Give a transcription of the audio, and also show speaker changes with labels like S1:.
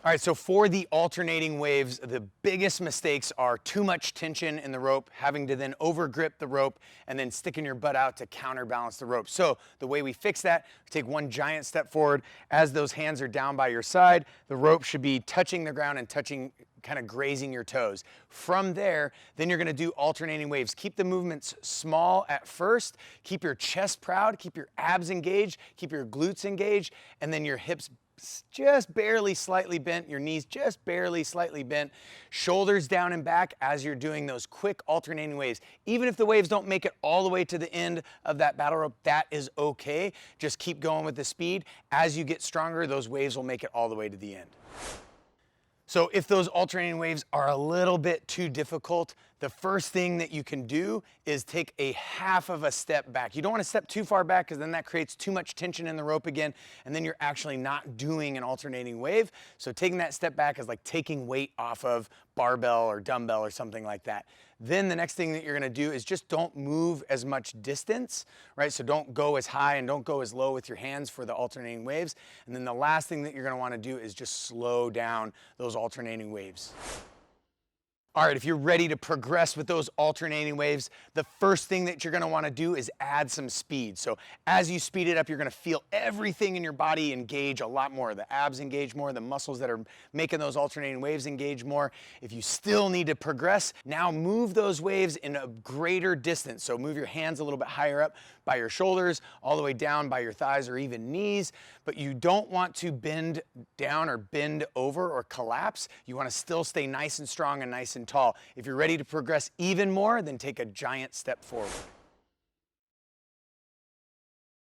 S1: All right, so for the alternating waves, the biggest mistakes are too much tension in the rope, having to then overgrip the rope, and then sticking your butt out to counterbalance the rope. So the way we fix that, we take one giant step forward. As those hands are down by your side, the rope should be touching the ground and touching, kind of grazing your toes. From there, then you're gonna do alternating waves. Keep the movements small at first, keep your chest proud, keep your abs engaged, keep your glutes engaged, and then your hips just barely slightly bent, your knees just barely slightly bent, shoulders down and back as you're doing those quick alternating waves. Even if the waves don't make it all the way to the end of that battle rope, that is okay. Just keep going with the speed. As you get stronger, those waves will make it all the way to the end. So if those alternating waves are a little bit too difficult, the first thing that you can do is take a half of a step back. You don't want to step too far back because then that creates too much tension in the rope again, and then you're actually not doing an alternating wave. So taking that step back is like taking weight off of barbell or dumbbell or something like that. Then the next thing that you're gonna do is just don't move as much distance, right? So don't go as high and don't go as low with your hands for the alternating waves. And then the last thing that you're gonna wanna do is just slow down those alternating waves. All right, if you're ready to progress with those alternating waves, the first thing that you're gonna wanna do is add some speed. So as you speed it up, you're gonna feel everything in your body engage a lot more. The abs engage more, the muscles that are making those alternating waves engage more. If you still need to progress, now move those waves in a greater distance. So move your hands a little bit higher up by your shoulders, all the way down by your thighs or even knees, but you don't want to bend down or bend over or collapse. You wanna still stay nice and strong and nice and tall. If you're ready to progress even more, then take a giant step forward.